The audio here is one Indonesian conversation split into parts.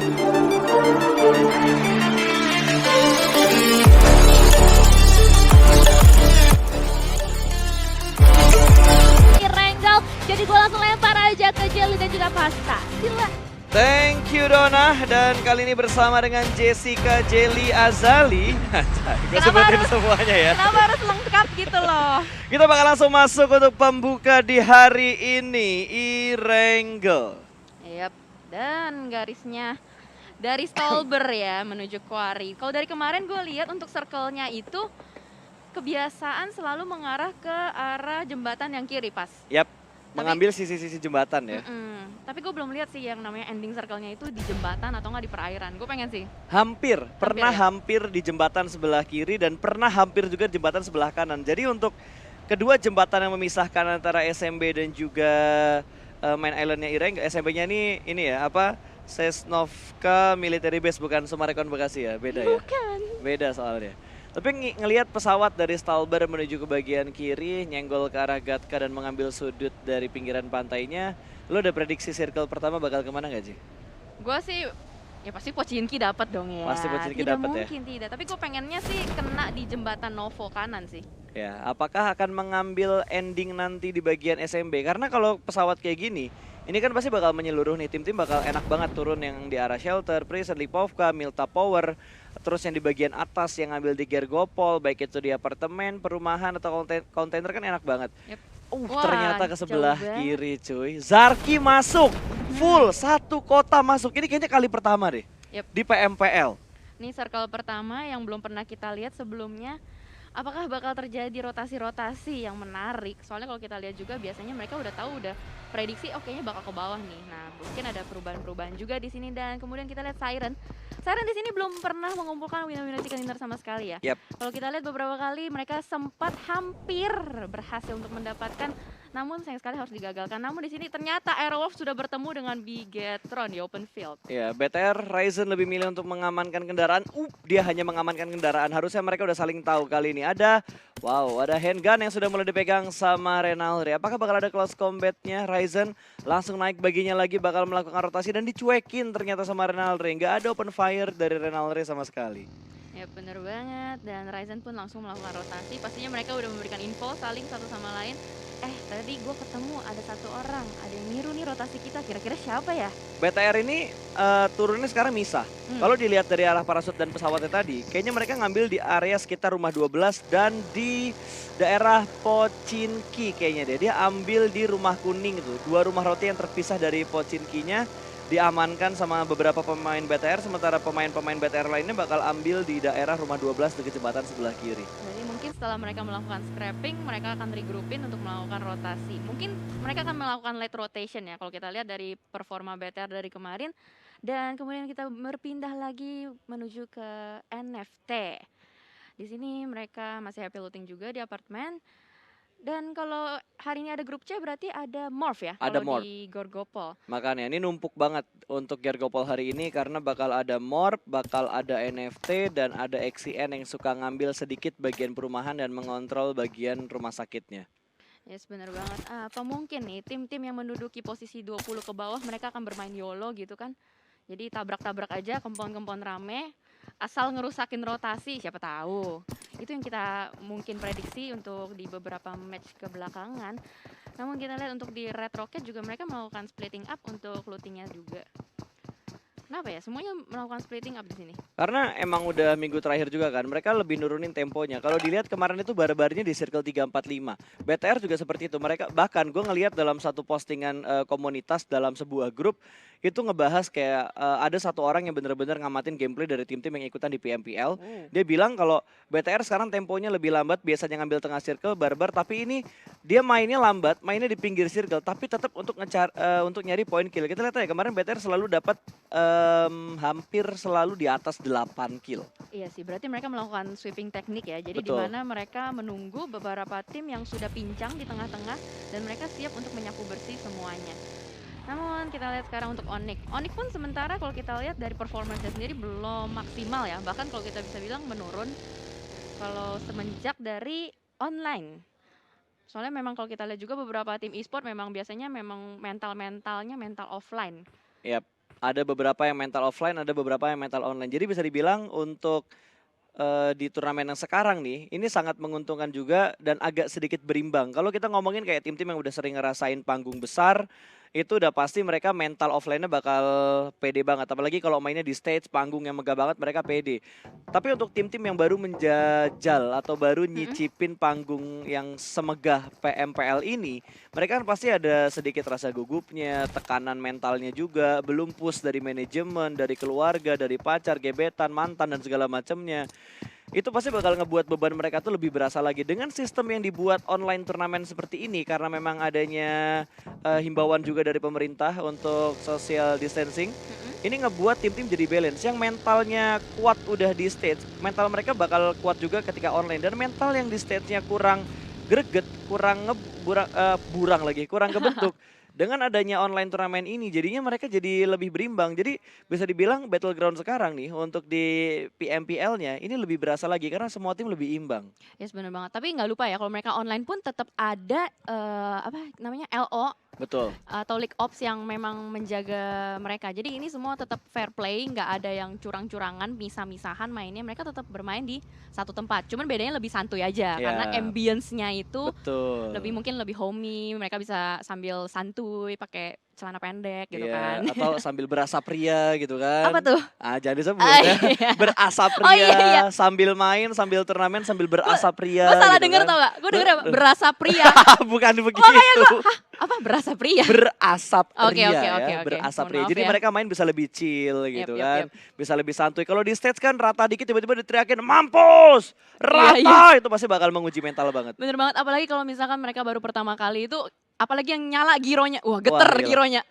Renggal, jadi gue langsung lempar aja ke Jelly dan juga Pasta. Sila. Thank you Dona, dan kali ini bersama dengan Jessica, Jelly, Azali. Gue sebutin semuanya ya. Kenapa harus lengkap gitu loh? Kita bakal langsung masuk untuk pembuka di hari ini, Irengel. Yap, dan garisnya dari Stolber ya menuju Quarry. Kalau dari kemarin gue lihat untuk circle-nya itu kebiasaan selalu mengarah ke arah jembatan yang kiri pas. Yap, mengambil sisi-sisi jembatan ya. Tapi gue belum lihat sih yang namanya ending circle-nya itu di jembatan atau nggak di perairan. Gue pengen sih. Hampir di jembatan sebelah kiri dan pernah hampir juga di jembatan sebelah kanan. Jadi untuk kedua jembatan yang memisahkan antara SMB dan juga main islandnya Irengel, SMB-nya ini ya apa? Sesnovka Military Base, bukan Sumarekon Bekasi ya, beda ya? Bukan. Beda soalnya. Tapi ngelihat pesawat dari Stalber menuju ke bagian kiri, nyenggol ke arah Gatka dan mengambil sudut dari pinggiran pantainya, lo ada prediksi circle pertama bakal kemana gak sih? Gue sih, ya pasti Pochinki dapat dong ya. Pasti Pochinki Tidak dapat ya? mungkin tidak, tapi gue pengennya sih kena di jembatan Novo kanan sih. Ya, apakah akan mengambil ending nanti di bagian SMB? Karena kalau pesawat kayak gini, ini kan pasti bakal menyeluruh nih, tim-tim bakal enak banget turun yang di arah Shelter, Prison, Lipovka, Milta Power, terus yang di bagian atas yang ngambil di Gergopol, baik itu di apartemen, perumahan, atau kontainer kan enak banget. Yep. Wah, Ternyata ke sebelah jauh banget. kiri cuy, Zarki masuk, full, satu kota masuk, ini kayaknya kali pertama deh, Yep. di PMPL. Ini circle pertama yang belum pernah kita lihat sebelumnya. Apakah bakal terjadi rotasi-rotasi yang menarik? Soalnya kalau kita lihat juga biasanya mereka udah tahu, udah prediksi kayaknya bakal ke bawah nih. Nah, mungkin ada perubahan-perubahan juga di sini dan kemudian kita lihat Siren. Siren di sini belum pernah mengumpulkan winner chicken dinner sama sekali ya. Yep. Kalau kita lihat beberapa kali mereka sempat hampir berhasil untuk mendapatkan, namun sayang sekali harus digagalkan. Namun di sini ternyata Aerowolf sudah bertemu dengan Bigetron di open field. Ya, BTR Ryzen lebih milih untuk mengamankan kendaraan. Dia hanya mengamankan kendaraan. Harusnya mereka udah saling tahu kali ini. Ada handgun yang sudah mulai dipegang sama Renalri. Apakah bakal ada close combatnya? Ryzen langsung naik baginya lagi, bakal melakukan rotasi dan dicuekin ternyata sama Renalri. Nggak ada open fire dari Renalri sama sekali. Ya bener banget, dan Ryzen pun langsung melakukan rotasi. Pastinya mereka udah memberikan info saling satu sama lain. Tadi gue ketemu ada satu orang, ada yang niru nih rotasi kita, kira-kira siapa ya? BTR ini turunnya sekarang misah. Kalau dilihat dari arah parasut dan pesawatnya tadi, kayaknya mereka ngambil di area sekitar rumah 12 dan di daerah Pochinki kayaknya deh. Dia ambil di rumah kuning itu, dua rumah roti yang terpisah dari Pochinkinya diamankan sama beberapa pemain BTR, sementara pemain-pemain BTR lainnya bakal ambil di daerah rumah 12 dekat jembatan sebelah kiri. Jadi mungkin setelah mereka melakukan scrapping, mereka akan regroupin untuk melakukan rotasi. Mungkin mereka akan melakukan late rotation ya, kalau kita lihat dari performa BTR dari kemarin. Dan kemudian kita berpindah lagi menuju ke NFT. Di sini mereka masih happy looting juga di apartemen. Dan kalau hari ini ada grup C berarti ada Morph ya, Ada kalau Morph. di Gorgopol. Makanya ini numpuk banget untuk Gergopol hari ini karena bakal ada Morph, bakal ada NFT, dan ada XCN yang suka ngambil sedikit bagian perumahan dan mengontrol bagian rumah sakitnya. Yes, benar banget. Apa mungkin nih tim-tim yang menduduki posisi 20 ke bawah mereka akan bermain YOLO gitu kan. Jadi tabrak-tabrak aja, kempon-kempon rame, asal ngerusakin rotasi, siapa tahu. Itu yang kita mungkin prediksi untuk di beberapa match kebelakangan. Namun kita lihat untuk di Red Rocket juga mereka melakukan splitting up untuk lootingnya juga. Kenapa ya? Semuanya melakukan splitting up di sini. Karena emang udah minggu terakhir juga kan, mereka lebih nurunin temponya. Kalau dilihat kemarin itu barbar-barnya di circle 345. BTR juga seperti itu. Mereka bahkan gue ngelihat dalam satu postingan komunitas dalam sebuah grup itu ngebahas kayak ada satu orang yang bener-bener ngamatin gameplay dari tim-tim yang ikutan di PMPL. Dia bilang kalau BTR sekarang temponya lebih lambat, biasanya ngambil tengah circle barbar, tapi ini dia mainnya lambat, mainnya di pinggir circle, tapi tetap untuk untuk nyari poin kill. Kita lihat ya kemarin BTR selalu dapat hampir selalu di atas 8 kill. Iya sih, berarti mereka melakukan sweeping teknik ya. Jadi di Betul. mana mereka menunggu beberapa tim yang sudah pincang di tengah-tengah dan mereka siap untuk menyapu bersih semuanya. Namun kita lihat sekarang untuk Onyx. Onyx pun sementara kalau kita lihat dari performanya sendiri belum maksimal ya. Bahkan kalau kita bisa bilang menurun kalau semenjak dari online. Soalnya memang kalau kita lihat juga beberapa tim e-sport memang biasanya memang mental-mentalnya mental offline. Yap. Ada beberapa yang mental offline, ada beberapa yang mental online. Jadi bisa dibilang untuk di turnamen yang sekarang nih, ini sangat menguntungkan juga dan agak sedikit berimbang. Kalau kita ngomongin kayak tim-tim yang udah sering ngerasain panggung besar, itu udah pasti mereka mental offline-nya bakal pede banget. Apalagi kalau mainnya di stage, panggung yang megah banget, mereka pede. Tapi untuk tim-tim yang baru menjajal atau baru Mm-mm. nyicipin panggung yang semegah PMPL ini, mereka kan pasti ada sedikit rasa gugupnya, tekanan mentalnya juga, belum push dari manajemen, dari keluarga, dari pacar, gebetan, mantan dan segala macamnya. Itu pasti bakal ngebuat beban mereka tuh lebih berasa lagi dengan sistem yang dibuat online turnamen seperti ini karena memang adanya himbauan juga dari pemerintah untuk social distancing. Mm-mm. Ini ngebuat tim-tim jadi balance. Yang mentalnya kuat udah di stage, mental mereka bakal kuat juga ketika online dan mental yang di stage-nya kurang greget, kurang burang lagi, kurang kebentuk. Dengan adanya online turnamen ini jadinya mereka jadi lebih berimbang. Jadi bisa dibilang battleground sekarang nih untuk di PMPL-nya ini lebih berasa lagi karena semua tim lebih imbang. Yes, bener banget. Tapi nggak lupa ya kalau mereka online pun tetap ada apa namanya LO Betul. atau league ops yang memang menjaga mereka. Jadi ini semua tetap fair play, nggak ada yang curang-curangan, misah-misahan mainnya. Mereka tetap bermain di satu tempat. Cuman bedanya lebih santuy aja karena Ya, ambience-nya itu betul. mungkin lebih homey. Mereka bisa sambil santuy pakai celana pendek gitu Iya, kan. atau sambil berasap ria gitu Apa kan. tuh? Ah, jangan disebut Ah, ya. iya. Berasap Oh iya iya. ria sambil main, sambil turnamen, sambil Gue berasap ria gue salah gitu denger kan. tau gak? Gue denger apa? Duh, Berasa pria. bukan Makanya begitu. gue, hah? Apa berasa pria? Berasap Oke ria oke ya, oke oke. berasap Mohon ria. maaf Jadi ya. mereka main bisa lebih chill Yap gitu yap kan, yap. bisa lebih santuy. Kalau di stage kan rata dikit tiba-tiba diteriakin mampus, Iya iya. rata, itu pasti bakal menguji mental banget. Bener banget. Apalagi kalau misalkan mereka baru pertama kali itu, apalagi yang nyala gironya. Wah Wah, geter gila. gironya.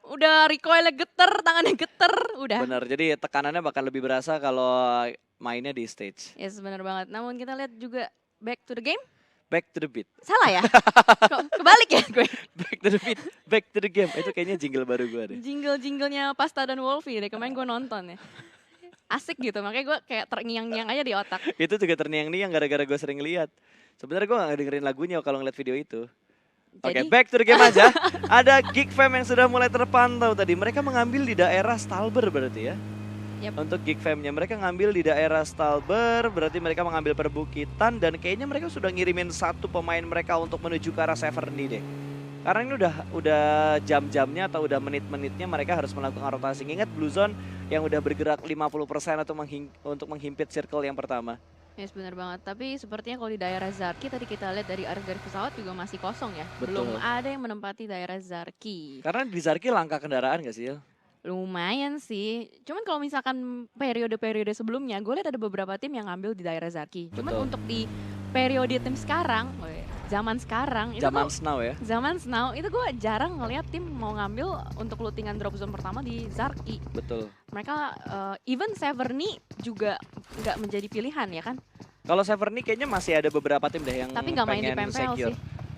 Udah recoilnya geter, tangannya geter, udah. Bener, jadi tekanannya bakal lebih berasa kalau mainnya di stage. Yes bener banget. Namun kita lihat juga back to the game. Back to the beat, Salah ya? Kok kebalik ya gue? back to the beat, back to the game. Itu kayaknya jingle baru gue deh. Jingle-jinglenya Pasta dan Wolfie deh. Kemarin gue nonton ya. Asik gitu, makanya gue kayak terngiang-ngiang aja di otak. Itu juga terngiang-niang gara-gara gue sering lihat. Sebenarnya gue gak dengerin lagunya kalau ngeliat video itu. Oke, Jadi, back to the game aja. Ada Geek Fam yang sudah mulai terpantau tadi. Mereka mengambil di daerah Stalber berarti ya. Yap. Untuk Geek Fam-nya mereka ngambil di daerah Stalber, berarti mereka mengambil perbukitan dan kayaknya mereka sudah ngirimin satu pemain mereka untuk menuju ke arah Severny deh. Karena ini udah jam-jamnya atau udah menit-menitnya mereka harus melakukan rotasi. Ingat Blue Zone yang udah bergerak 50% atau untuk menghimpit circle yang pertama. yes bener banget. Tapi sepertinya kalau di daerah Zarki tadi kita lihat dari garis pesawat juga masih kosong ya. Belum Betul. ada yang menempati daerah Zarki. Karena di Zarki langka kendaraan gak sih, Il? Lumayan sih. Cuman kalau misalkan periode-periode sebelumnya, gue lihat ada beberapa tim yang ngambil di daerah Zarki. Cuman Betul. untuk di periode tim sekarang, zaman sekarang, itu Zaman tuh Snow ya. zaman now itu gue jarang ngelihat tim mau ngambil untuk lootingan drop zone pertama di Zarki. Betul. Mereka even Severny juga nggak menjadi pilihan ya kan? Kalau Severny kayaknya masih ada beberapa tim deh yang Tapi nggak main di pengen PMPL secure. sih.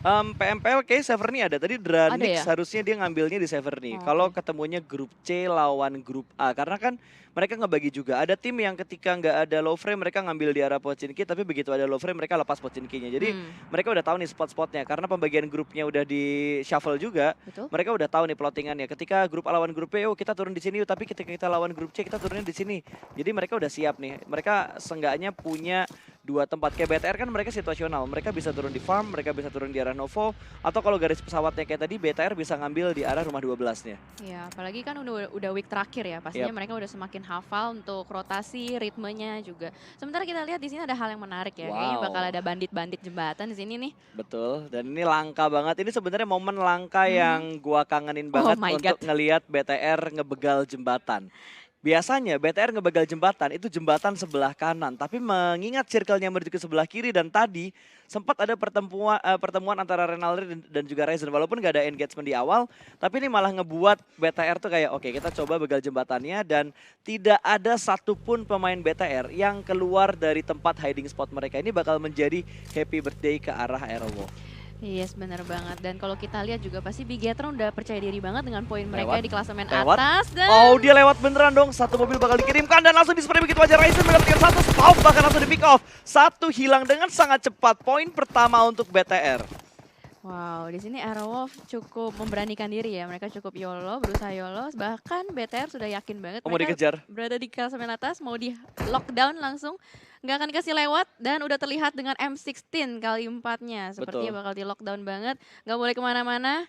PMPL kayak Severny ada. Tadi Ada Dranix ya? harusnya dia ngambilnya di Severny. Oh, Kalau oke. ketemunya grup C lawan grup A. Karena kan mereka ngebagi juga. Ada tim yang ketika nggak ada low frame mereka ngambil di arah Pochinki. Tapi begitu ada low frame mereka lepas Pochinkinya. Jadi mereka udah tahu nih spot-spotnya. Karena pembagian grupnya udah di shuffle juga. Betul. Mereka udah tahu nih plottingannya. Ketika grup A lawan grup B, oh kita turun di sini yuk. Tapi ketika kita lawan grup C, kita turunnya di sini. Jadi mereka udah siap nih. Mereka seenggaknya punya dua tempat. Kayak BTR kan mereka situasional. Mereka bisa turun di farm, mereka bisa turun di arah Novo. Atau kalau garis pesawatnya kayak tadi, BTR bisa ngambil di arah rumah 12-nya. Ya, apalagi kan udah week terakhir ya. Pastinya mereka udah semakin hafal untuk rotasi, ritmenya juga. Sementara kita lihat di sini ada hal yang menarik ya. Kayaknya Wow. bakal ada bandit-bandit jembatan di sini nih. Betul, dan ini langka banget. Ini sebenarnya momen langka yang gua kangenin Oh banget my untuk God. ngelihat BTR ngebegal jembatan. Biasanya BTR ngebegal jembatan itu jembatan sebelah kanan, tapi mengingat circle-nya menuju ke sebelah kiri dan tadi sempat ada pertemuan antara Renaldi dan juga Ryzen walaupun gak ada engagement di awal, tapi ini malah ngebuat BTR tuh kayak oke kita coba begal jembatannya dan tidak ada satupun pemain BTR yang keluar dari tempat hiding spot mereka. Ini bakal menjadi happy birthday ke arah Aerowolf. Yes, bener banget. Dan kalau kita lihat juga pasti Bigetron udah percaya diri banget dengan poin mereka Lewat. di klasemen Lewat. atas. Dan Oh dia lewat beneran dong, satu mobil bakal dikirimkan dan langsung dispray begitu aja. Ryzen mendapatkan satu stop bahkan langsung di pick off. Satu hilang dengan sangat cepat, poin pertama untuk BTR. Wow, di sini Aerowolf cukup memberanikan diri ya. Mereka cukup YOLO, berusaha YOLO. Bahkan BTR sudah yakin banget Oh, mau mereka dikejar. berada di klasemen atas, mau di lockdown langsung. Nggak akan dikasih lewat dan udah terlihat dengan M16 kali empatnya. Betul. Sepertinya bakal di lockdown banget, nggak boleh kemana-mana.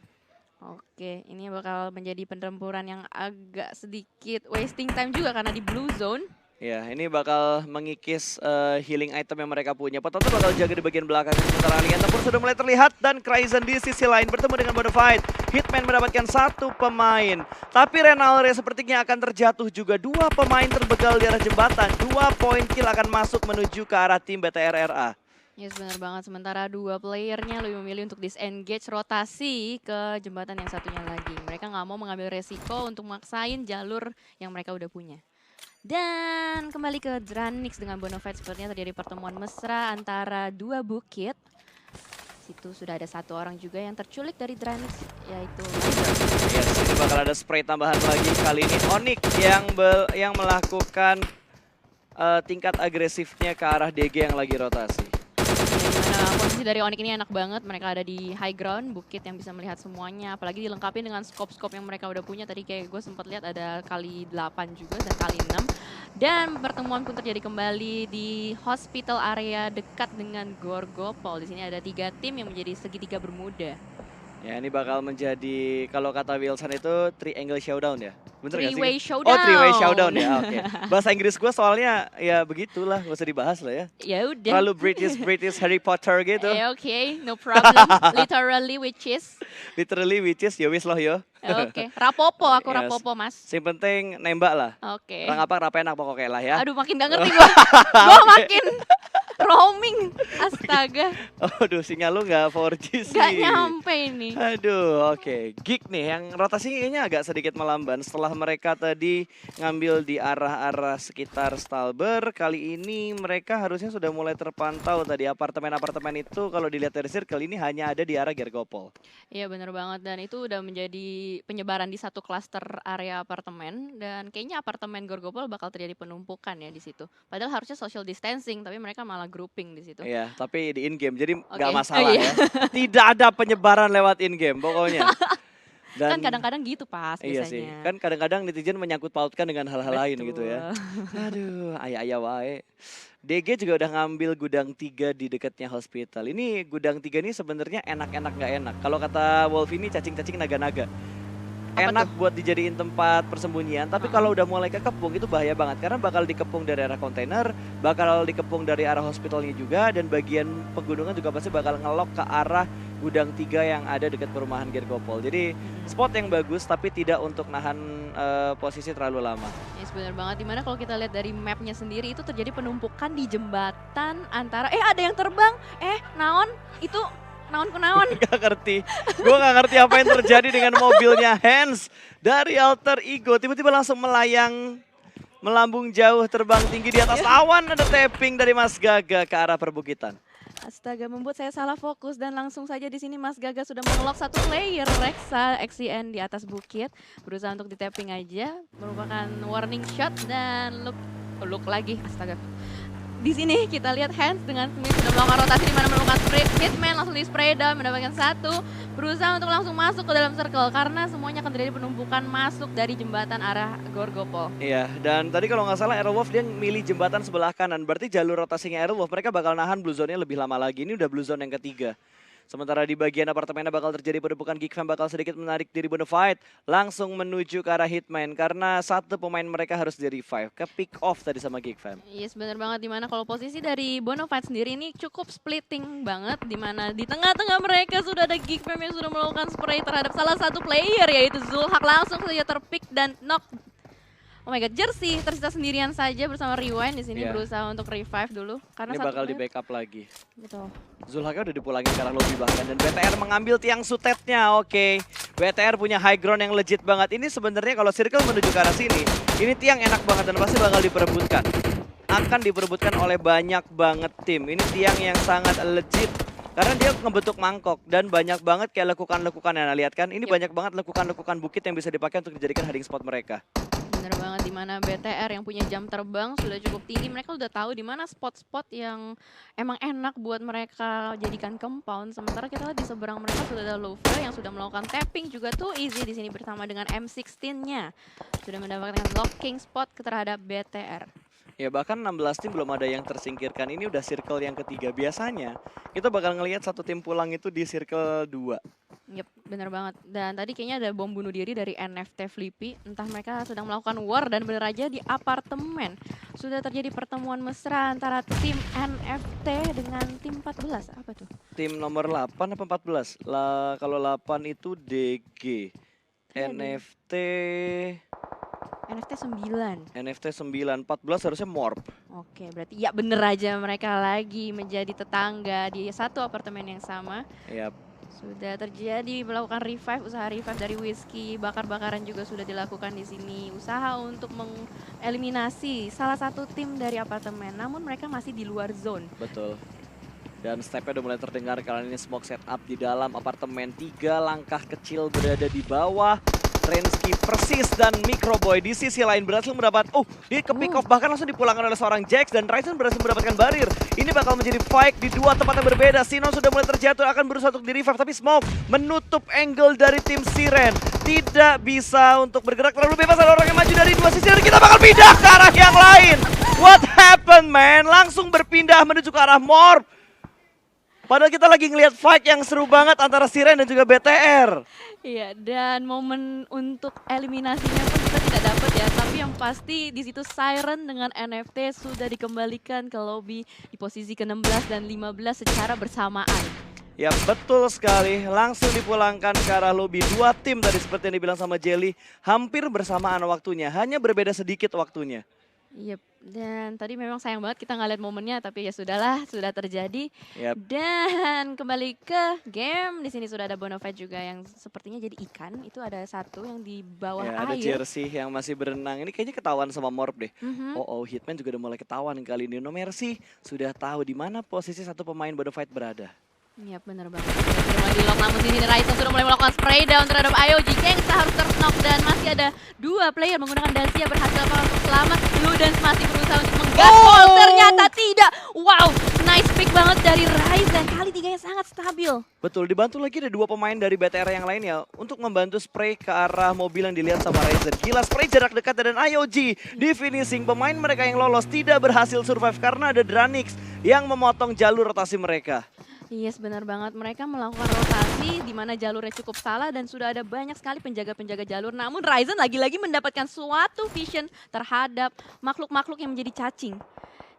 Oke, ini bakal menjadi pertempuran yang agak sedikit wasting time juga karena di blue zone. Ya, ini bakal mengikis healing item yang mereka punya. Potato bakal jaga di bagian belakang. Sementara Alianta pun sudah mulai terlihat. Dan Cryzen di sisi lain bertemu dengan Bonafide. Hitman mendapatkan 1 pemain. Tapi Renalre sepertinya akan terjatuh juga. 2 pemain terbegal di arah jembatan. 2 poin kill akan masuk menuju ke arah tim BTR RA. Yes, benar banget. Sementara 2 playernya lebih memilih untuk disengage rotasi ke jembatan yang satunya lagi. Mereka nggak mau mengambil resiko untuk maksain jalur yang mereka udah punya. Dan kembali ke Dranix dengan Bonafide, sepertinya terjadi pertemuan mesra antara 2 bukit. Situ sudah ada 1 orang juga yang terculik dari Dranix, yaitu Lizer. Yes, ini bakal ada spray tambahan lagi. Kali ini Onyx yang melakukan tingkat agresifnya ke arah DG yang lagi rotasi. Dimana posisi dari Onyx ini enak banget, mereka ada di high ground, bukit yang bisa melihat semuanya, apalagi dilengkapi dengan scope-scope yang mereka udah punya. Tadi kayak gue sempat lihat ada kali 8 juga dan kali 6. Dan pertemuan pun terjadi kembali di hospital area dekat dengan Gorgopol. Di sini ada 3 tim yang menjadi segitiga bermuda. Ya, ini bakal menjadi, kalau kata Wilson itu triangle showdown ya? Bener gak sih? Three-way Oh, showdown. three-way showdown ya, oke. Bahasa Inggris gue soalnya ya begitulah, gak usah dibahas lah ya. Ya udah. Terlalu British Harry Potter gitu. Oke, no problem. Literally which is. Literally which is ya wis loh yo. Oke, rapopo aku Yes. rapopo mas. Yang penting nembak lah. Oke. Rang apa enak pokoknya lah ya. Aduh makin gak ngerti gua. Gua makin roaming. Astaga, Aduh, sinyal lu nggak 4G sih. gak nyampe ini. Aduh, oke. Geek nih yang rotasinya kayaknya agak sedikit melamban setelah mereka tadi ngambil di arah-arah sekitar Stalber. Kali ini mereka harusnya sudah mulai terpantau tadi apartemen-apartemen itu kalau dilihat dari circle ini hanya ada di arah Gergopol. Iya bener banget, dan itu udah menjadi penyebaran di satu klaster area apartemen, dan kayaknya apartemen Gorgopol bakal terjadi penumpukan ya di situ. Padahal harusnya social distancing, tapi mereka malah grouping di situ. Iya, tapi di in game jadi nggak Oke. masalah Oh, iya. ya. Tidak ada penyebaran lewat in game pokoknya. Kan kadang-kadang gitu pas Iya biasanya. sih, kan kadang-kadang netizen menyangkut pautkan dengan hal-hal lain gitu ya. Betul. Aduh, ayah-ayah wae. DG juga udah ngambil gudang 3 di dekatnya hospital. Ini gudang 3 ini sebenarnya enak-enak nggak enak. Kalau kata Wolf ini cacing-cacing naga-naga. Apa Enak tuh? buat dijadiin tempat persembunyian, tapi kalau udah mulai kekepung itu bahaya banget. Karena bakal dikepung dari arah kontainer, bakal dikepung dari arah hospitalnya juga, dan bagian pegunungan juga pasti bakal ngelok ke arah gudang 3 yang ada dekat perumahan Gergopol. Jadi spot yang bagus tapi tidak untuk nahan posisi terlalu lama. Yes, bener banget. Dimana kalau kita lihat dari mapnya sendiri itu terjadi penumpukan di jembatan antara ada yang terbang. Naon? Itu naon ku naon? Gak ngerti, gue gak ngerti apa yang terjadi dengan mobilnya Hans dari Alter Ego. Tiba-tiba langsung melayang, melambung jauh, terbang tinggi di atas awan. Ada tapping dari Mas Gaga ke arah perbukitan. Astaga, membuat saya salah fokus dan langsung saja di sini Mas Gaga sudah mengelok 1 player Rexa XCN di atas bukit, berusaha untuk di tapping aja, merupakan warning shot dan look lagi. Astaga. Di sini kita lihat Hans dengan Smith sudah melakukan rotasi di mana menemukan Hitman, langsung di spray down mendapatkan 1, berusaha untuk langsung masuk ke dalam circle karena semuanya akan terjadi penumpukan masuk dari jembatan arah Gorgopol. Iya, dan tadi kalau nggak salah Aerowolf dia milih jembatan sebelah kanan. Berarti jalur rotasinya Aerowolf mereka bakal nahan blue zone-nya lebih lama lagi. Ini udah blue zone yang ketiga. Sementara di bagian apartemennya bakal terjadi penumpukan. Geekfam bakal sedikit menarik diri Bonafide langsung menuju ke arah Hitman karena 1 pemain mereka harus di revive. Ke pick off tadi sama Geekfam. Yes, bener banget. Dimana kalau posisi dari Bonafide sendiri ini cukup splitting banget. Dimana di tengah-tengah mereka sudah ada Geekfam yang sudah melakukan spray terhadap salah satu player yaitu Zulhak, langsung saja terpick dan knock. Oh my god, Jersey tersisa sendirian saja bersama Rewind di sini Iya. berusaha untuk revive dulu karena Ini satu bakal di player- backup lagi. Betul. Zulhaka udah dipulangin ke arah lobby bahkan, dan BTR mengambil tiang sutetnya. Oke, BTR punya high ground yang legit banget. Ini sebenarnya kalau circle menuju ke arah sini, ini tiang enak banget dan pasti bakal diperebutkan. Akan diperebutkan oleh banyak banget tim. Ini tiang yang sangat legit karena dia ngebentuk mangkok dan banyak banget kayak lekukan-lekukan. Nah, lihat kan, ini Yep. banyak banget lekukan-lekukan bukit yang bisa dipakai untuk dijadikan hiding spot mereka. bener banget, di mana BTR yang punya jam terbang sudah cukup tinggi, mereka udah tahu di mana spot-spot yang emang enak buat mereka jadikan compound. Sementara kita lihat di seberang mereka sudah ada Louvre yang sudah melakukan tapping juga tuh easy di sini bersama dengan M16-nya. Sudah mendapatkan locking spot terhadap BTR. Ya bahkan 16 tim belum ada yang tersingkirkan. Ini udah circle yang ketiga. Biasanya kita bakal ngelihat satu tim pulang itu di circle 2. Yep, bener banget. Dan tadi kayaknya ada bom bunuh diri dari NFT Flippy. Entah mereka sedang melakukan war dan bener aja di apartemen. Sudah terjadi pertemuan mesra antara tim NFT dengan tim 14. Apa tuh? Tim nomor 8 apa 14? Lah kalau 8 itu DG. Iya, NFT NFT 9. NFT 9, 14 harusnya Morp. Oke, berarti ya bener aja mereka lagi menjadi tetangga di satu apartemen yang sama. Ya, Sudah terjadi melakukan revive, usaha revive dari Whiskey, bakar-bakaran juga sudah dilakukan di sini. Usaha untuk mengeliminasi salah satu tim dari apartemen, namun mereka masih di luar zone. betul. Dan stepnya udah mulai terdengar kali ini smoke setup di dalam apartemen. 3 langkah kecil berada di bawah. Rensky persis dan Microboy di sisi lain berhasil mendapat di ke pick off bahkan langsung dipulangkan oleh seorang Jax dan Ryzen berhasil mendapatkan barir. Ini bakal menjadi fight di dua tempat yang berbeda. Sino sudah mulai terjatuh akan berusaha untuk di revive tapi Smoke menutup angle dari tim Siren. Tidak bisa untuk bergerak terlalu bebas, ada orang yang maju dari dua sisi dan kita bakal pindah ke arah yang lain. What happened man? Langsung berpindah menuju ke arah Morph. Padahal kita lagi ngelihat fight yang seru banget antara Siren dan juga BTR. Iya, dan momen untuk eliminasinya pun kita tidak dapat ya. Tapi yang pasti di situ Siren dengan NFT sudah dikembalikan ke lobby di posisi ke-16 dan 15 secara bersamaan. Ya betul sekali, langsung dipulangkan ke arah lobby. Dua tim tadi seperti yang dibilang sama Jelly, hampir bersamaan waktunya, hanya berbeda sedikit waktunya. Yep. Dan tadi memang sayang banget kita nggak lihat momennya, tapi ya sudahlah, sudah terjadi. Yap. Dan kembali ke game, di sini sudah ada Bonafide juga yang sepertinya jadi ikan. Itu ada satu yang di bawah Ya, ada air. Jersey yang masih berenang, ini kayaknya ketahuan sama Morph deh. Mhm. Hitman juga udah mulai ketahuan kali ini. No Mercy sudah tahu di mana posisi satu pemain Bonafide berada. Iya bener banget. Sudah mulai di lock, namun di sini Ryzen sudah mulai melakukan spray down terhadap IOG. Gangsta harus terknock dan masih ada dua player menggunakan Dacia berhasil apa untuk selamat. Ludens masih berusaha untuk menggaspol, ternyata tidak. Wow, nice pick banget dari Ryzen. Kali tiganya sangat stabil. Betul, dibantu lagi ada dua pemain dari BTR yang lainnya untuk membantu spray ke arah mobil yang dilihat sama Ryzen. Gila, spray jarak dekat dan IOG di finishing. Pemain mereka yang lolos tidak berhasil survive karena ada Dranix yang memotong jalur rotasi mereka. Yes, benar banget. Mereka melakukan rotasi di mana jalurnya cukup salah dan sudah ada banyak sekali penjaga-penjaga jalur. Namun Ryzen lagi-lagi mendapatkan suatu vision terhadap makhluk-makhluk yang menjadi cacing.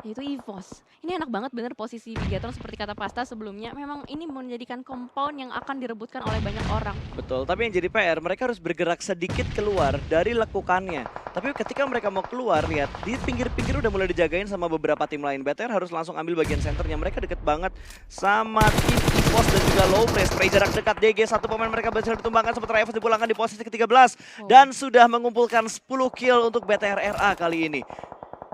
Yaitu EVOS. Ini enak banget bener posisi Bigatron seperti kata Pasta sebelumnya. Memang ini menjadikan compound yang akan direbutkan oleh banyak orang. Betul, tapi yang jadi PR mereka harus bergerak sedikit keluar dari lekukannya. Tapi ketika mereka mau keluar, lihat di pinggir-pinggir udah mulai dijagain sama beberapa tim lain. BTR harus langsung ambil bagian senternya. Mereka deket banget sama tim EVOS dan juga low press. Spray jarak dekat DG, satu pemain mereka berhasil ditumbangkan sementara EVOS dipulangkan di posisi ke-13. Dan sudah mengumpulkan 10 kill untuk BTR RA kali ini.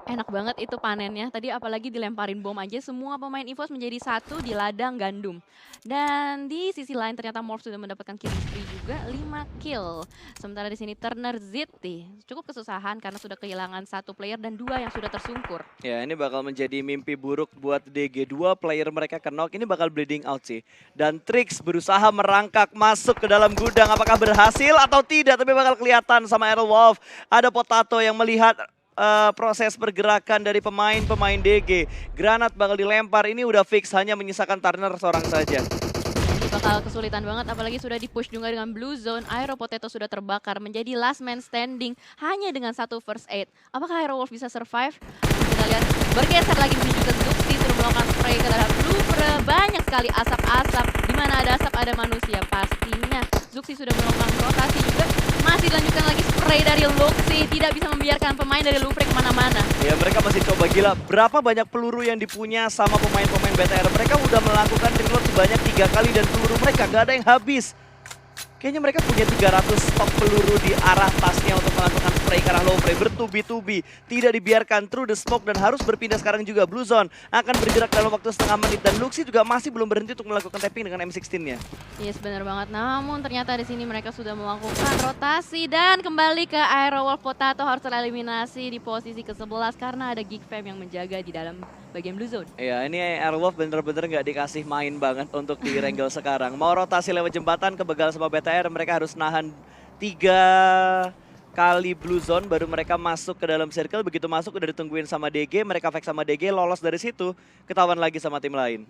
Enak banget itu panennya. Tadi apalagi dilemparin bom aja, semua pemain EVOS menjadi satu di ladang gandum. Dan di sisi lain ternyata Morph sudah mendapatkan kill spree juga, 5 kill. Sementara di sini Turner Ziti cukup kesusahan karena sudah kehilangan satu player dan dua yang sudah tersungkur. Ya, ini bakal menjadi mimpi buruk buat DG. Dua player mereka knock, ini bakal bleeding out sih. Dan Trix berusaha merangkak masuk ke dalam gudang. Apakah berhasil atau tidak? Tapi bakal kelihatan sama Aerowolf. Ada Potato yang melihat proses pergerakan dari pemain-pemain DG. Granat bakal dilempar, ini udah fix, hanya menyisakan Turner seorang saja. Ini bakal kesulitan banget, apalagi sudah di-push juga dengan Blue Zone. Aero Potato sudah terbakar, menjadi last man standing hanya dengan satu first aid. Apakah Aerowolf bisa survive? Kita lihat bergeser lagi menuju ke Zuxi, sudah melakukan spray ke arah Bluepre. Banyak sekali asap-asap, di mana ada asap ada manusia pastinya. Zuxi sudah melakukan rotasi juga, masih dilanjutkan lagi spray dari Luxi, tidak bisa membiarkan pemain dari Louvre kemana-mana. Ya mereka masih coba, gila berapa banyak peluru yang dipunya sama pemain-pemain BTR. Mereka udah melakukan reload sebanyak 3 kali dan peluru mereka gak ada yang habis. Kayaknya mereka punya 300 stok peluru di arah tasnya untuk melakukan spray ke arah Louvre. Lufre bertubi-tubi. Tidak dibiarkan through the smoke dan harus berpindah sekarang juga. Blue Zone akan bergerak dalam waktu setengah menit dan Luxi juga masih belum berhenti untuk melakukan tapping dengan M16-nya. Yes, benar banget. Namun ternyata di sini mereka sudah melakukan rotasi dan kembali ke Aerowolf. Potato harus tereliminasi di posisi ke-11 karena ada Geek Fam yang menjaga di dalam bagian blue zone. Ya, ini Airwolf bener-bener nggak dikasih main banget untuk di Wrangle sekarang. Mau rotasi lewat jembatan, kebegal sama BTR, mereka harus nahan 3 kali blue zone baru mereka masuk ke dalam circle. Begitu masuk udah ditungguin sama DG, mereka fake sama DG, lolos dari situ, ketahuan lagi sama tim lain.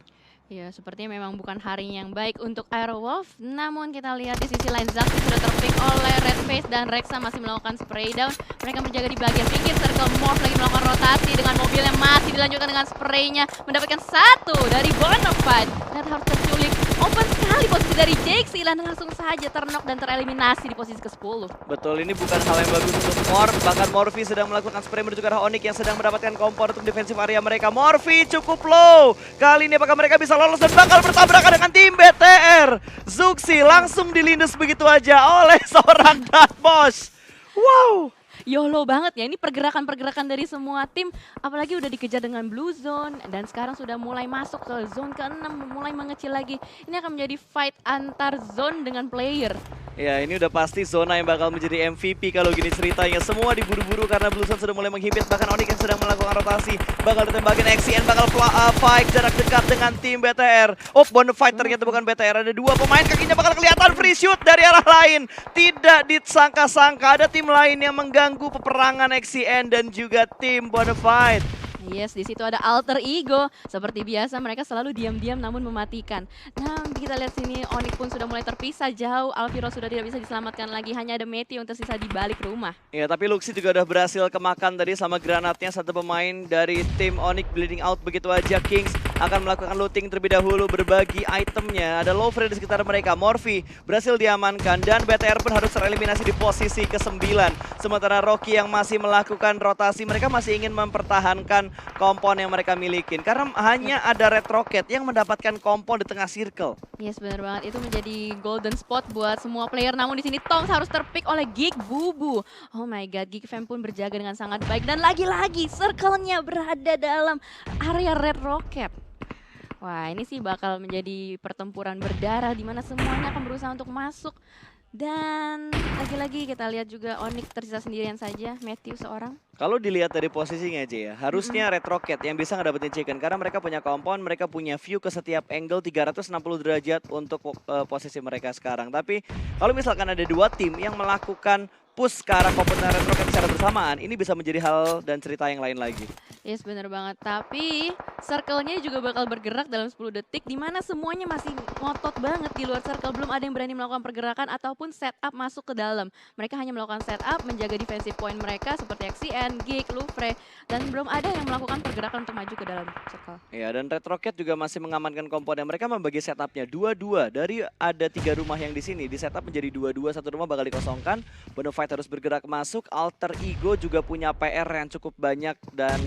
Ya, sepertinya memang bukan hari yang baik untuk Aerowolf. Namun kita lihat di sisi lain Zaki sudah terpick oleh Redface dan Rexa masih melakukan spray down. Mereka menjaga di bagian pinggir circle. Morph lagi melakukan rotasi dengan mobil yang masih dilanjutkan dengan spraynya. Mendapatkan 1 dari Bonafide. Dan harus terculik. Open sekali posisi dari Jake Silan langsung saja ternok dan tereliminasi di posisi ke-10. Betul, ini bukan hal yang bagus untuk Morph. Bahkan Morphy sedang melakukan spray menuju ke arah Onyx yang sedang mendapatkan kompor untuk defensif area mereka. Morphy cukup low. Kali ini apakah mereka bisa lolos dan bakal bertabrakan dengan tim BTR. Zuxi langsung dilindas begitu aja oleh seorang Darkboss. Wow. YOLO banget ya, ini pergerakan-pergerakan dari semua tim. Apalagi udah dikejar dengan blue zone dan sekarang sudah mulai masuk ke zone ke-6, mulai mengecil lagi. Ini akan menjadi fight antar zone dengan player. Ya, ini udah pasti zona yang bakal menjadi MVP kalau gini ceritanya. Semua diburu-buru karena Blue Zone sudah mulai menghibit. Bahkan Onyx yang sedang melakukan rotasi. Bakal ditembakin XCN, bakal fight jarak dekat dengan tim BTR. Oh, Bonafide ternyata bukan BTR. Ada 2 pemain, kakinya bakal kelihatan free shoot dari arah lain. Tidak disangka-sangka ada tim lain yang mengganggu peperangan XCN dan juga tim Bonafide. Yes, di situ ada alter ego. Seperti biasa mereka selalu diam-diam namun mematikan. Nah, kita lihat sini Onyx pun sudah mulai terpisah jauh. Alviro sudah tidak bisa diselamatkan lagi. Hanya ada Meti yang tersisa di balik rumah. Ya, tapi Luxi juga udah berhasil kemakan tadi sama granatnya. Satu pemain dari tim Onyx bleeding out begitu aja. Kings akan melakukan looting terlebih dahulu, berbagi itemnya. Ada Lofre di sekitar mereka. Morphy berhasil diamankan dan BTR pun harus tereliminasi di posisi ke-9. Sementara Rocky yang masih melakukan rotasi, mereka masih ingin mempertahankan kompon yang mereka milikin karena hanya ada Red Rocket yang mendapatkan kompon di tengah circle. Yes, benar banget. Itu menjadi golden spot buat semua player. Namun di sini Tongs harus terpick oleh Geek Bubu. Oh my god, Geek Fam pun berjaga dengan sangat baik dan lagi-lagi circle-nya berada dalam area Red Rocket. Wah, ini sih bakal menjadi pertempuran berdarah di mana semuanya akan berusaha untuk masuk. Dan lagi-lagi kita lihat juga Onyx tersisa sendirian saja, Matthew seorang. Kalau dilihat dari posisinya aja ya, harusnya Red Rocket yang bisa ngedapetin chicken karena mereka punya compound, mereka punya view ke setiap angle 360 derajat untuk posisi mereka sekarang. Tapi kalau misalkan ada 2 tim yang melakukan push ke arah komponen Red Rocket secara bersamaan, ini bisa menjadi hal dan cerita yang lain lagi. Yes, bener banget. Tapi circle-nya juga bakal bergerak dalam 10 detik di mana semuanya masih ngotot banget di luar circle. Belum ada yang berani melakukan pergerakan ataupun setup masuk ke dalam. Mereka hanya melakukan setup, menjaga defensive point mereka seperti XCN, Geek, Lufre. Dan belum ada yang melakukan pergerakan untuk maju ke dalam circle. Ya, dan Red Rocket juga masih mengamankan komponen. Mereka membagi setupnya 2-2. Dari ada 3 rumah yang di sini, di setup menjadi 2-2. Satu rumah bakal dikosongkan. Bonafide harus bergerak masuk. Alter Ego juga punya PR yang cukup banyak dan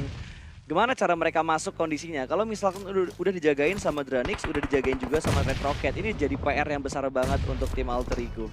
gimana cara mereka masuk kondisinya? Kalau misalkan udah dijagain sama Dranix, udah dijagain juga sama Red Rocket. Ini jadi PR yang besar banget untuk tim Alter Ego.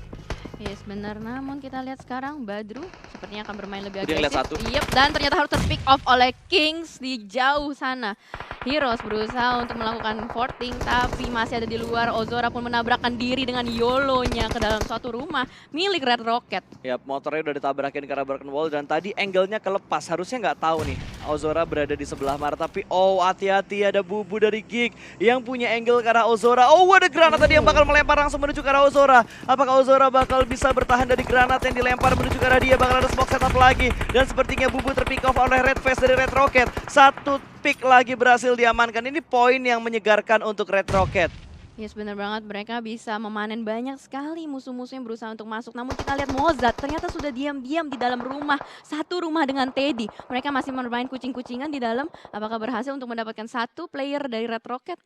Yes, benar. Namun kita lihat sekarang Badru sepertinya akan bermain lebih Dia ngeliat agresif. satu. Yep, dan ternyata harus terpick off oleh Kings di jauh sana. Heroes berusaha untuk melakukan porting tapi masih ada di luar. Ozora pun menabrakkan diri dengan YOLO-nya ke dalam suatu rumah milik Red Rocket. Ya, motornya udah ditabrakin ke arah broken wall dan tadi angle-nya kelepas. Harusnya nggak tahu nih Ozora berada di sebelah Mar, tapi oh hati-hati ada Bubu dari Geek yang punya angle ke arah Ozora. Oh, ada granat tadi yang bakal melempar langsung menuju ke arah Ozora. Apakah Ozora bakal bisa bertahan dari granat yang dilempar menuju ke arah dia? Bakal ada smoke setup lagi dan sepertinya Bubu terpick off oleh Red Face dari Red Rocket. Satu pick lagi berhasil diamankan. Ini poin yang menyegarkan untuk Red Rocket. Yes, benar banget. Mereka bisa memanen banyak sekali musuh-musuh yang berusaha untuk masuk. Namun kita lihat Mozart ternyata sudah diam-diam di dalam rumah. Satu rumah dengan Teddy. Mereka masih bermain kucing-kucingan di dalam. Apakah berhasil untuk mendapatkan satu player dari Red Rocket?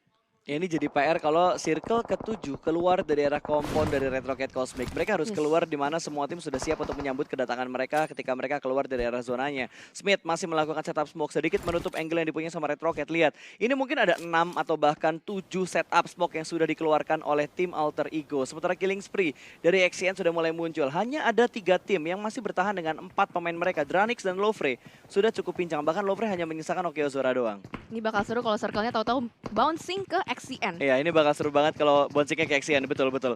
Ya, ini jadi PR kalau circle ke-7 keluar dari arah kompon dari Red Rocket Cosmic. Mereka harus Yes. keluar di mana semua tim sudah siap untuk menyambut kedatangan mereka ketika mereka keluar dari arah zonanya. Smith masih melakukan setup smoke sedikit menutup angle yang dipunyai sama Red Rocket. Lihat, ini mungkin ada 6 atau bahkan 7 setup smoke yang sudah dikeluarkan oleh tim Alter Ego. Sementara killing spree dari XCN sudah mulai muncul. Hanya ada 3 tim yang masih bertahan dengan 4 pemain mereka. Dranix dan Lofre sudah cukup pincang. Bahkan Lofre hanya menyisakan Okeozora doang. Ini bakal seru kalau circle-nya tahu-tahu bouncing ke XCN. Iya, ini bakal seru banget kalau bouncingnya ke XCN, betul-betul.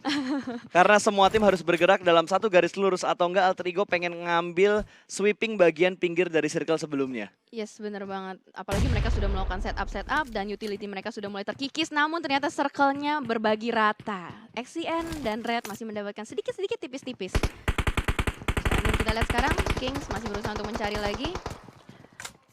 Karena semua tim harus bergerak dalam satu garis lurus atau enggak Alter Ego pengen ngambil sweeping bagian pinggir dari circle sebelumnya. Yes, bener banget. Apalagi mereka sudah melakukan setup dan utility mereka sudah mulai terkikis. Namun ternyata circle-nya berbagi rata. XCN dan Red masih mendapatkan sedikit-sedikit tipis-tipis. Dan kita lihat sekarang, Kings masih berusaha untuk mencari lagi.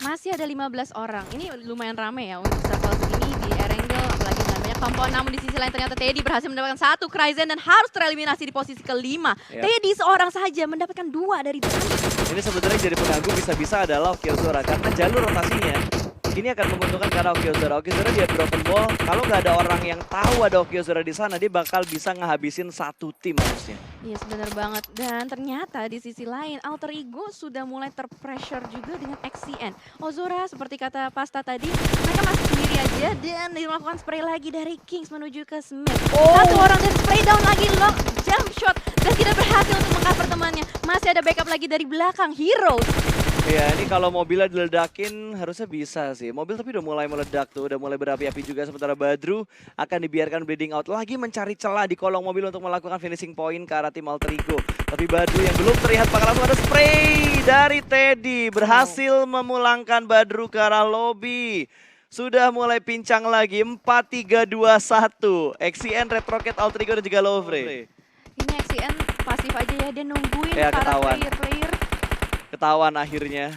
Masih ada 15 orang. Ini lumayan rame ya untuk circle segini di Erangel. Apalagi dengan banyak kompon. Namun di sisi lain ternyata Teddy berhasil mendapatkan 1 Kryzen dan harus tereliminasi di posisi kelima. Yap. Teddy seorang saja mendapatkan 2 dari Dranix. Ini sebenarnya jadi pengganggu bisa-bisa adalah Okeozora karena jalur rotasinya ini akan menguntungkan karena Okeozora. Okeozora dia broken ball. Kalau nggak ada orang yang tahu ada Okeozora di sana, dia bakal bisa ngehabisin satu tim harusnya. Yes, benar banget. Dan ternyata di sisi lain, Alter Ego sudah mulai terpressure juga dengan XCN. Ozora, seperti kata Pasta tadi, mereka masih sendiri aja dan dilakukan spray lagi dari Kings menuju ke Smith. Satu orang dan spray down lagi, long jump shot. Dan tidak berhasil untuk mengcover temannya. Masih ada backup lagi dari belakang, Heroes. Ya, ini kalau mobilnya diledakin harusnya bisa sih. Mobil tapi udah mulai meledak tuh, udah mulai berapi-api juga. Sementara Badru akan dibiarkan bleeding out lagi mencari celah di kolong mobil untuk melakukan finishing point ke arah tim Alter Ego. Tapi Badru yang belum terlihat bakal langsung ada spray dari Teddy. Berhasil memulangkan Badru ke arah lobby. Sudah mulai pincang lagi, 4-3-2-1. XCN, Red Rocket, Alter Ego dan juga Lofre. Ini XCN pasif aja ya, dia nungguin Ya, para ketahuan. player-player. Ketahuan akhirnya.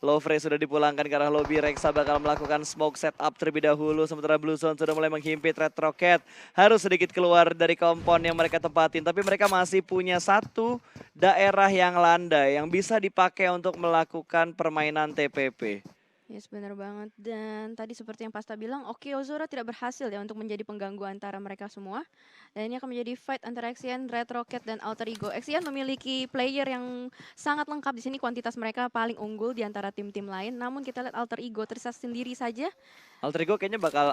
Lofre sudah dipulangkan ke arah lobby. Reksa bakal melakukan smoke setup terlebih dahulu. Sementara Blue Zone sudah mulai menghimpit Red Rocket. Harus sedikit keluar dari kompon yang mereka tempatin. Tapi mereka masih punya satu daerah yang landai yang bisa dipakai untuk melakukan permainan TPP. Yes, benar banget. Dan tadi seperti yang Pasta bilang, Okeozora tidak berhasil ya untuk menjadi pengganggu antara mereka semua. Dan ini akan menjadi fight antara XCN, Red Rocket, dan Alter Ego. XCN memiliki player yang sangat lengkap di sini. Kuantitas mereka paling unggul di antara tim-tim lain. Namun kita lihat Alter Ego tersisa sendiri saja. Alter Ego kayaknya bakal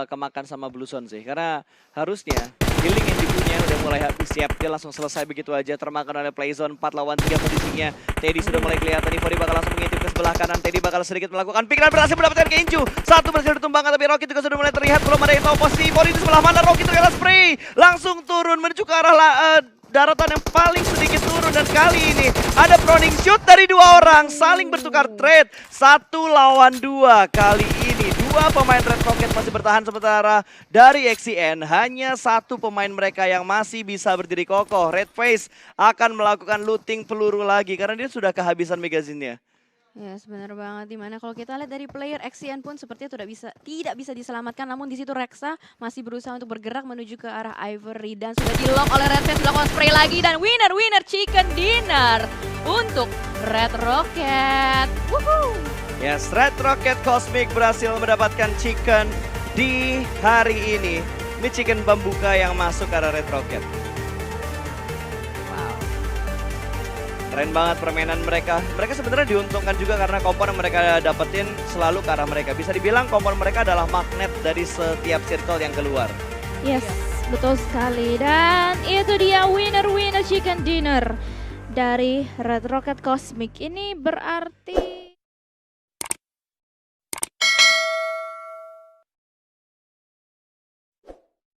kemakan sama Blue Zone sih. Karena harusnya healing yang dipunya udah mulai habis siap. Dia langsung selesai begitu aja. Termakan oleh Playzone 4 lawan 3 posisinya. Teddy sudah mulai kelihatan. Ivory bakal langsung mengintip ke sebelah kanan. Teddy bakal sedikit melakukan pick dan berhasil mendapatkan Kenju. Satu berhasil ditumbangkan tapi Rocky juga sudah mulai terlihat. Belum ada yang tahu posisi Ivory di sebelah mana. Rocky terkena spray. Langsung turun menuju ke arah daratan yang paling sedikit turun. Dan kali ini ada proning shoot dari 2 orang. Saling bertukar trade. 1 lawan 2 kali ini. 2 pemain Red Rocket masih bertahan sementara dari XCN hanya 1 pemain mereka yang masih bisa berdiri kokoh. Red Face akan melakukan looting peluru lagi karena dia sudah kehabisan magazinnya. Yes, benar banget. Dimana kalau kita lihat dari player XCN pun sepertinya tidak bisa diselamatkan. Namun di situ Reksa masih berusaha untuk bergerak menuju ke arah Ivory dan sudah di-lock oleh Red Face, dilakukan spray lagi dan winner chicken dinner untuk Red Rocket. Woohoo! Yes, Red Rocket Cosmic berhasil mendapatkan chicken di hari ini. Ini chicken pembuka yang masuk ke arah Red Rocket. Wow. Keren banget permainan mereka. Mereka sebenarnya diuntungkan juga karena kompon yang mereka dapetin selalu ke arah mereka. Bisa dibilang kompon mereka adalah magnet dari setiap circle yang keluar. Yes, betul sekali. Dan itu dia winner chicken dinner dari Red Rocket Cosmic. Ini berarti